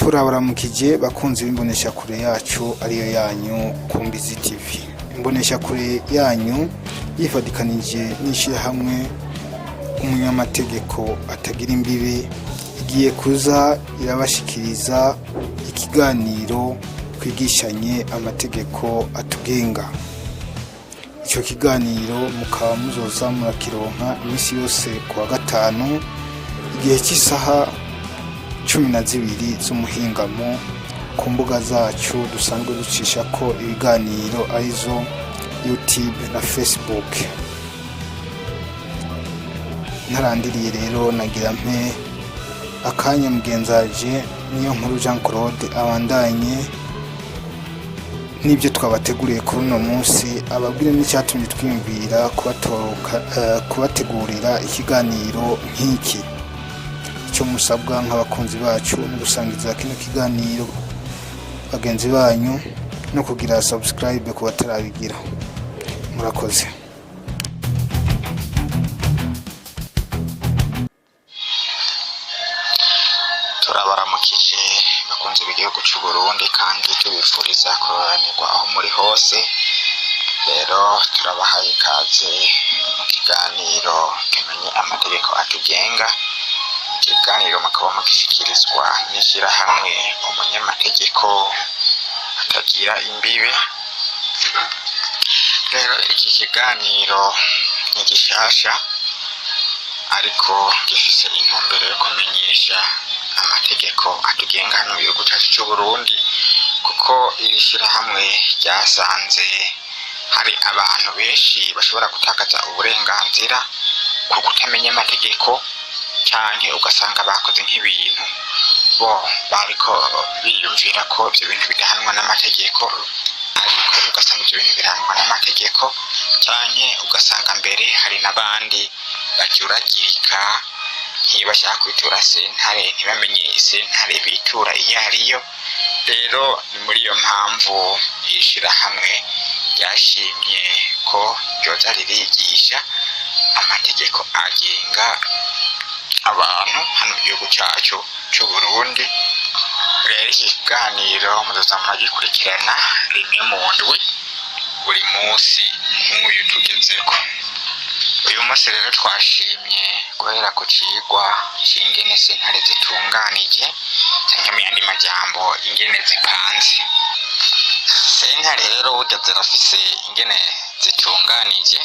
turabaramukije bakunzi b'imbonesha kure yacu ariyo yanyu Kumbizi TV. Imbonesha kure yanyu yifadikanije n'ishirahamwe umunyamategeko atagira imbibe igiye kuza irabashikiriza ikiganiro kwigishanye amategeko atugenga. Ico kiganiro mukaba muzoza murakironka imisi yose kuwa gatanu igihe cy'isaha 12 z'umuhingamo ku mbuga zacu dusanzwe ducisha ko ibiganiro arizo YouTube na Facebook. Ntarandiriye rero nagira mpe akanya mugenzaje niyo nkuru Jean Claude abandanye nibyo twabateguriye kuri uno munsi, ababwire n'icyatumye twiyumvira kubategurira ikiganiro nk'iki. Icyo musabwa nk'abakunzi bacu no gusangiza kino kiganiro bagenzi banyu no kugira subscribe ku batarabigira. Murakoze. Turabaramukije bakunze b'igihugu cy'u Burundi kandi tubifuriza kuroranirwa aho muri hose. Rero turabahaye ikaze mu kiganiro kimenye amategeko atugenga. Ikiganiro mukaba mugishikirizwa n'ishirahamwe umunyamategeko atagira imbibe. Rero iki kiganiro ni gishasha ariko gifise intumbero yo kumenyesha amategeko atugenga hano mu gihugu cyacu cy'u Burundi, kuko iri shirahamwe ryasanze hari abantu benshi bashobora gutakaza uburenganzira ku kutamenya amategeko, cyane ugasanga bakoze nk'ibintu bo bariko biyumvira ko ibyo bintu bidahanwa n'amategeko, ariko ugasanga ibyo bintu bihanwa n'amategeko, cyane ugasanga mbere hari n'abandi bajuragirika ntibashaka kwitura sentare ntibamenye sentare bitura iyo ariyo. Rero ni muri iyo mpamvu ishirahamwe ryashimye ko ryoza ririgisha amategeko agenga abantu hano mu gihugu cyacu cy'u Burundi. Rero iki kiganiro muzoza muragikurikirana rimwe mu ndwi buri munsi nk'uyu tugezeko. Uyu munsi rero twashimye guhera ku cigwa c'ingene sentare zitunganije, canke mu yandi majambo ingene zipanze. Sentare rero burya zirafise ingene zitunganije,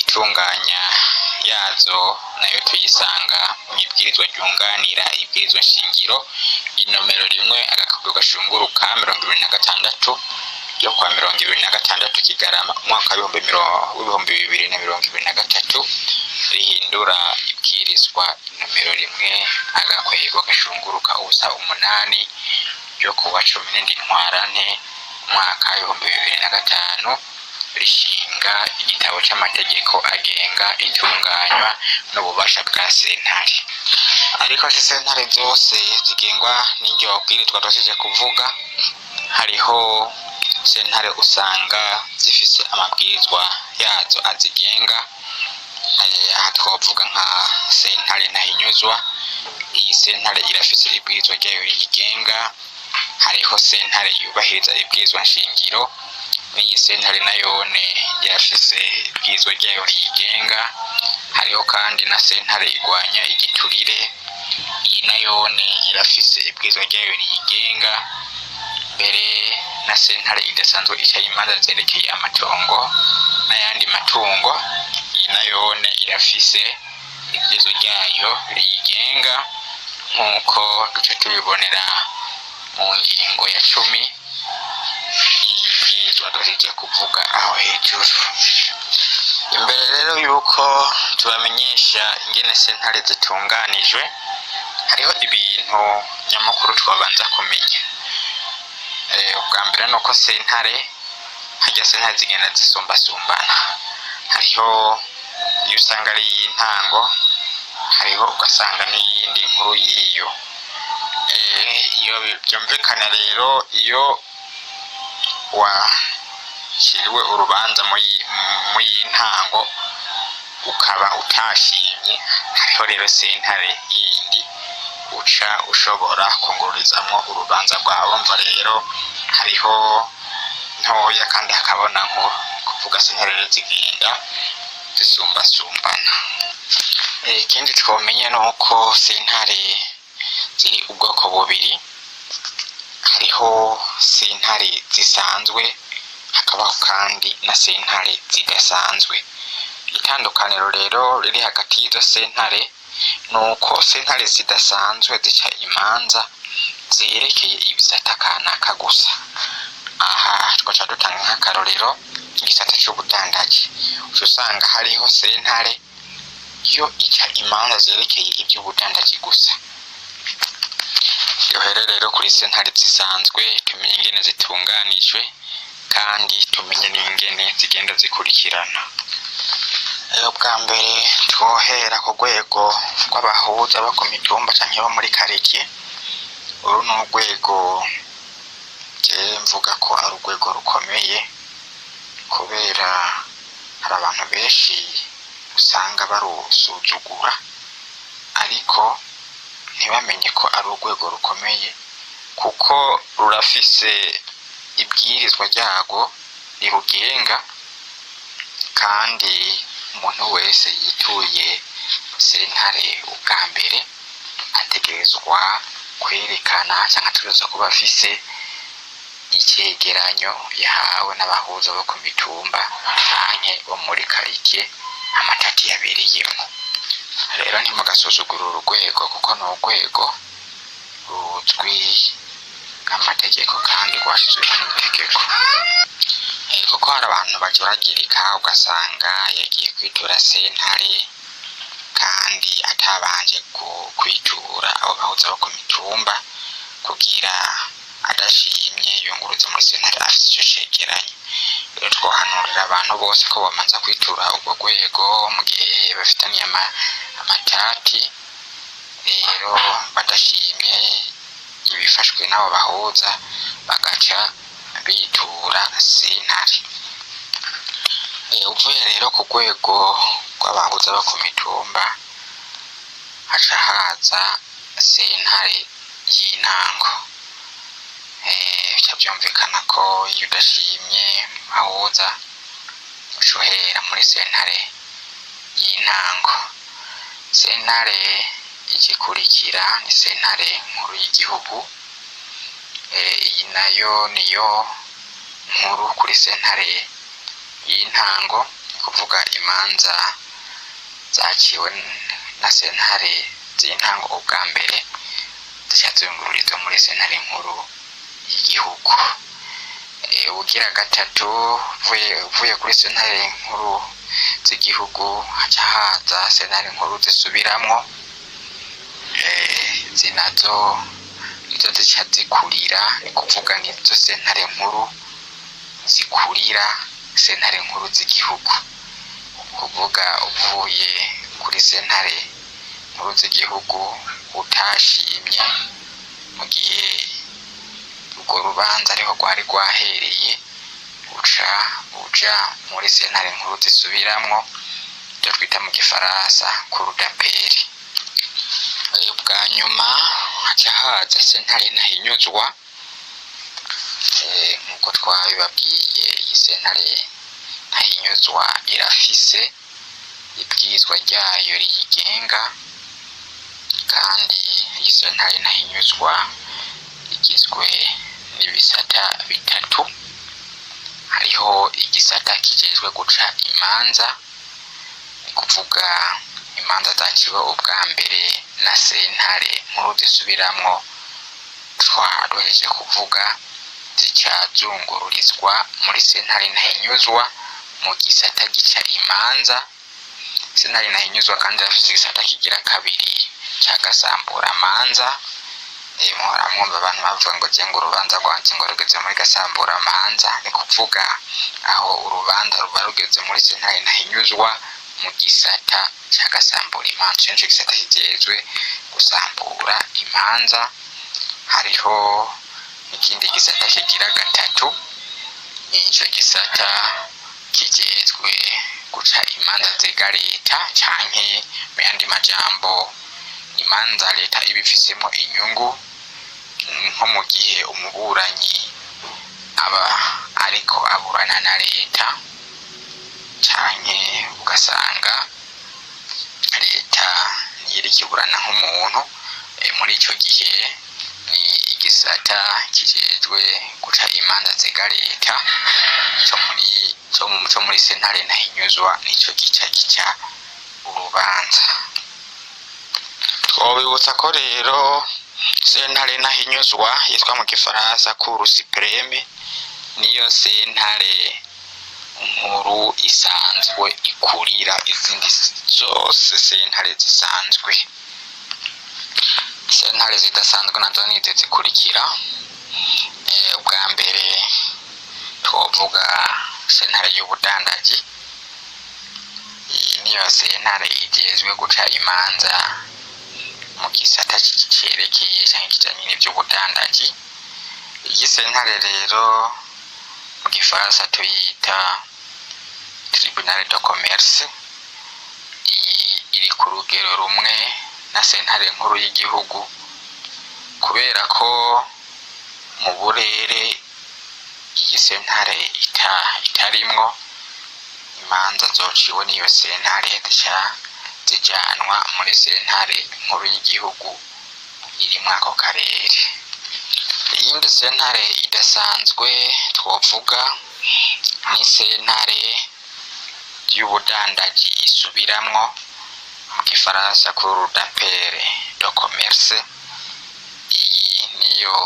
itunganya yazo nayo tuyisanga mu ibwirizwa ryunganira ibwirizwa shingiro inomero 1/26 yo kwa 2026 Kigarama umwaka w'ibihumbi 2023 rihindura ibwirizwa inomero 1/8 yo kuwa 17 Ntwarante umwaka w'ibihumbi 2005 rishinga igitabo c'amategeko agenga itunganywa n'ububasha bwa sentare. Ariko si sentare zose zigengwa n'iryo bwirizwa twashije kuvuga. Hariho sentare usanga zifise amabwirizwa yazo azigenga. Aha twavuga nka sentare Ntahinyuzwa. Iyi sentare irafise ibwirizwa ryayo riyigenga. Hariho sentare yubahiriza ibwirizwa nshingiro. N'iyi sentare nayone irafise ibwirizwa ryayo riyigenga. Hariho kandi na sentare igwanya igiturire. Iyi nayone irafise ibwirizwa ryayo riyigenga. Mbere na sentare idasanzwe icaye imanza zerekeye amatongo n'ayandi matungo, iyi nayone irafise ibwirizwa ryayo riyigenga, nk'uko duce tubibonera mu ngingo ya 10 y'ibwirizwa duhejeje kuvuga aho hejuru. Imbere rero yuko tubamenyesha ingene sentare zitunganijwe, hariho ibintu nyamukuru twabanza kumenya. Ubwa mbere nuko sentare hajya sentare zigenda zisumbasumbana. Hariho iyo usanga ari y'intango, hariho ugasanga n'iyindi nkuru y'iyo. Iyo byumvikana rero iyo washyiriwe urubanza mu y'intango ukaba utashimye, hariho rero sentare yindi uca uca ushobora kungururizamwo urubanza rwawe. Urumva rero hariho ntoya kandi hakabona nko kuvuga sentare rero zigenda zisumbasumbana. Ikindi twomenye ni uko sentare ziri ubwoko bubiri, hariho sentare zisanzwe hakabaho kandi na sentare zidasanzwe. Itandukaniro rero riri hagati y'izo sentare ni uko sentare zidasanzwe zica imanza zerekeye ibisata kanaka gusa. Aha twaca dutanga nk'akarorero igisata c'ubudandaji, uca usanga hariho sentare yo ica imanza zerekeye iby'ubudandaji gusa. Yohere rero kuri sentare zisanzwe tumenye ingene zitunganijwe kandi tumenye n'ingene zigenda zikurikirana. Bwa mbere twohera ku rwego rw'abahuza bo ku mitumba canke bo muri karitiye. Uru ni urwego mvuga ko ari urwego rukomeye, kubera hari abantu benshi usanga barusuzugura ariko ntibamenye ko ari urwego rukomeye, kuko rurafise ibwirizwa ryago rirugenga, kandi umuntu wese yituye sentare ubwa mbere ategerezwa kwerekana cyangwa ategerezwa kuba afise icegeranyo yahawe n'abahuza bo ku mitumba canke bo muri karitiye amatati yabereyemo. Rero ntimugasuzugura uru rwego kuko ni urwego ruzwi n'amategeko kandi rwashizweho n'itegeko. Kuko hari abantu bajuragirika ugasanga yagiye kwitura sentare kandi atabanje kwitura abo bahuza bo ku mitumba kugira adashimye yunguruze muri sentare afise ico cegeranyo. Rero twohanurira abantu bose ko bamanza kwitura urwo rwego mu gihe bafitaniye amatati, rero badashimye ibifashwe n'abo bahuza bagaca bitura sentare. Uvuye rero ku rwego rw'abahuza bo ku mitumba haca haza sentare y'intango. Bica byumvikana ko iyo udashimye ahuza uca uhera muri sentare y'intango. Sentare igikurikira ni sentare nkuru y'igihugu. Iyi nayo niyo nkuru kuri sentare y'intango, ni kuvuga imanza zaciwe na sentare z'intango ubwa mbere zica zungururizwa muri sentare nkuru y'igihugu. Ugira gatatu uvuye kuri sentare nkuru z'igihugu haca haza sentare nkuru zisubiramwo. Zinazo nizo zica zikurira, ni kuvuga nizo sentare nkuru zikurira sentare nkuru z'igihugu. Kuvuga uvuye kuri sentare nkuru z'igihugu utashimye mu gihe urwo rubanza ariho rwari rwahereye, uja muri sentare nkuru zisubiramwo, ibyo twita mu gifaransa kurudaperi. Bwa nyuma haca haza sentare ntahinyuzwa. Nk'uko twabibabwiye, iyi sentare ntahinyuzwa irafise ibwirizwa ryayo riyigenga, kandi iyi sentare ntahinyuzwa igizwe n'ibisata bitatu. Hariho igisata kijejwe guca imanza, ni kuvuga imanza zaciwe ubwa mbere na sentare nkuru zisubiramwo twaruheje kuvuga, zica zungururizwa muri sentare ntahinyuzwa mu gisata gica imanza. Sentare ntahinyuzwa kandi irafise igisata kigira kabiri ca gasamburamanza. Muhora mwumva abantu bavuga ngo jenga urubanza rwanje ngo rugeze muri gasamburamanza, ni kuvuga aho urubanza ruba rugeze muri sentare ntahinyuzwa mu gisata ca gasambura imanza. Ico gisata kijejwe gusambura imanza. Hariho n'ikindi gisata kigira gatatu, ico gisata kijejwe guca imanza ziga leta, canke mu yandi majambo imanza leta ibifisemo inyungu, nko mu gihe umuburanyi aba ariko aburana na leta, canke ugasanga leta yirikiburana nk'umuntu. Muri ico gihe ni igisata kijejwe guca imanza zega leta co muri sentare ntahinyuzwa, nico gica urubanza. Twobibutsa ko rero sentare ntahinyuzwa yitwa mu gifaransa Cour supreme niyo sentare nkuru isanzwe ikurira izindi zose sentare zisanzwe. Sentare zidasanzwe nazo nizi zikurikira. Ubwa mbere twovuga sentare y'ubudandaji. Iyi niyo sentare igezwe guca imanza mu gisata cerekeye canke kijanye n'ivy'ubudandaji. Iyi sentare rero mu gifaransa tuyita Tribunal de Commerce. Iyi iri ku rugero rumwe na sentare nkuru y'igihugu, kubera ko mu burere iyi sentare itarimwo, imanza zociwe n'iyo sentare zica zijanwa muri sentare nkuru y'igihugu iri muri ako karere. Iyindi sentare idasanzwe twovuga ni sentare y'ubudandaji isubiramwo, mu gifaransa Cour d'appel de commerce. Iyi niyo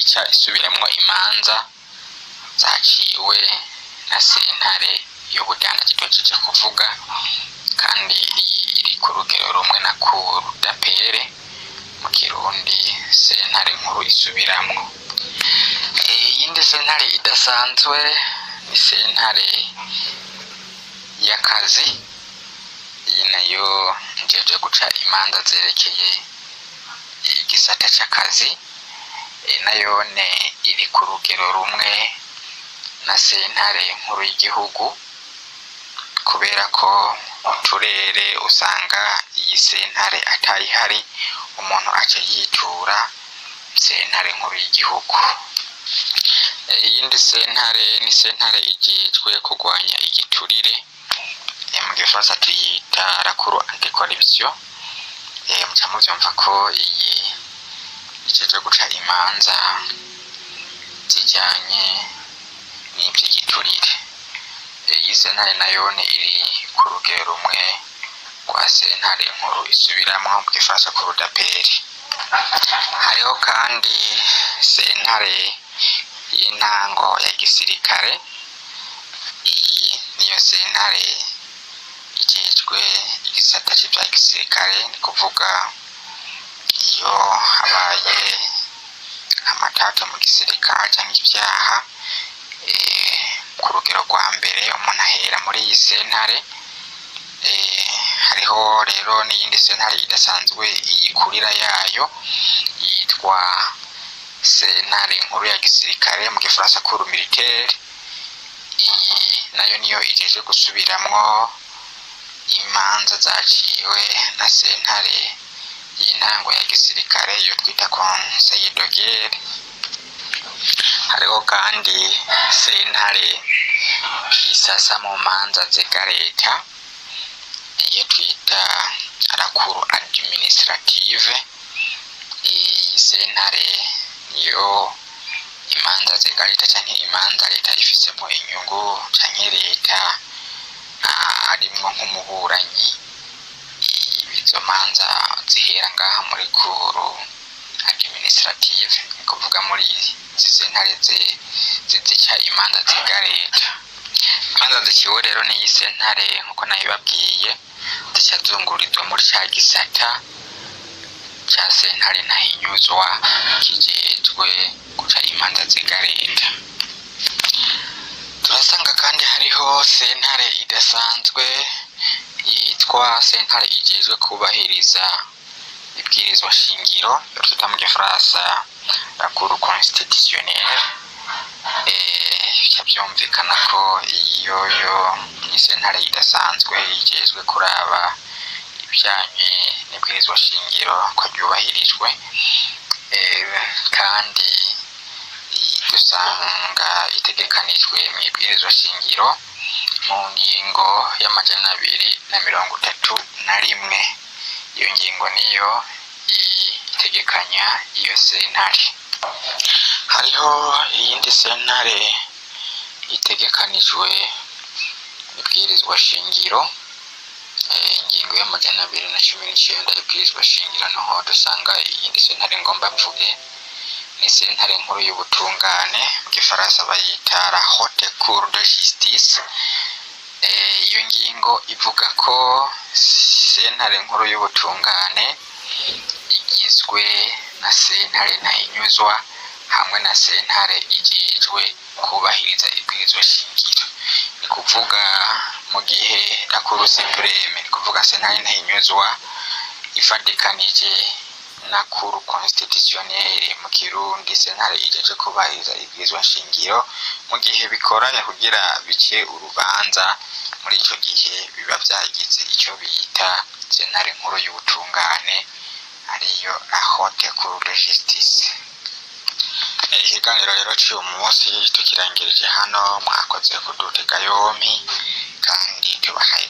ica isubiramwo imanza zaciwe na sentare y'ubudandaji duhejeje kuvuga, kandi iri ku rugero rumwe na Cour d'appel, mu Kirundi sentare nkuru isubiramwo. Iyindi sentare idasanzwe ni sentare y'akazi. Iyi nayo njeje guca imanza zerekeye igisata c'akazi, nayone iri ku rugero rumwe na sentare nkuru y'igihugu, kubera ko mu turere usanga iyi sentare atayihari, umuntu aca yitura sentare nkuru y'igihugu. Iyindi sentare ni sentare ijejwe kurwanya igiturire, mu gifaransa tuyita la Cour anticorruption. Muca muvyumva ko iyi ijejwe guca imanza zijanye n'ivy'igiturire. Iyi sentare nayone iri ku rugero rumwe rwa sentare nkuru isubiramwo, mu gifaransa Cour d'appel. Hariho kandi sentare y'intango ya gisirikare. Iyi niyo sentare ijejwe igisata c'ivya gisirikare, ni kuvuga iyo habaye amataka mu gisirikare canke ivyaha, ku rugero rwa mbere umuntu ahera muri iyi sentare. Hariho rero n'iyindi sentare idasanzwe iyikurira yayo yitwa sentare nkuru ya gisirikare, mu gifaransa Cour militaire. Iyi nayo niyo ijeje gusubiramwo imanza zaciwe na sentare y'intango ya gisirikare, iyo twita Conseil de guerre. Hariho kandi sentare isasa mu manza zega leta, iyo twita la Cour administrative. Iyi sentare niyo imanza zega leta canke imanza leta ifisemo inyungu, canke leta arimwo nk'umuburanyi, izo manza zihera ngaha muri Cour administrative, ni kuvuga muri izi sentare zica imanza zega leta. Imanza ziciwe rero n'iyi sentare nkuko nabibabwiye, zica zungururizwa muri ca gisata ca sentare ntahinyuzwa kijejwe guca imanza zega leta. Turasanga kandi hariho sentare idasanzwe yitwa sentare ijejwe kubahiriza ibwirizwa shingiro, iyo twita mu gifaransa la Cour constitutionnelle. Byumvikana ko iyo ni sentare idasanzwe ijejwe kuraba ibijyanye n'ibwirizwa shingiro ko ryubahirijwe, kandi dusanga itegekanijwe mu ibwirizwa shingiro mu ngingo y'amajana 231. Iyo ngingo niyo itegekanya iyo sentare. Hariho iyindi sentare itegekanijwe mu ibwirizwa shingiro, ingingo y'amajana 219 y'ibwirizwa shingiro, naho dusanga iyindi sentare ngomba mvuge ni sentare nkuru y'ubutungane, mu gifaransa bayita la Haute Cour de Justice. Iyo ngingo ivuga ko sentare nkuru y'ubutungane igizwe na sentare ntahinyuzwa hamwe na sentare ijejwe kubahiriza ibwirizwa shingiro. Ni kuvuga mu gihe la Cour supreme, ni kuvuga sentare ntahinyuzwa ifadikanije na Cour constitutionnelle mu Kirundi, sentare ijeje kubahiriza ibwirizwa shingiro, mu gihe bikoranye kugira bice urubanza, muri ico gihe biba vyagize ico bita sentare nkuru y'ubutungane, ariyo la Haute Cour de Justice. Ikiganiro rero cy'uyu munsi tukirangirije hano, mwakoze kudutega yompi kandi tubahaye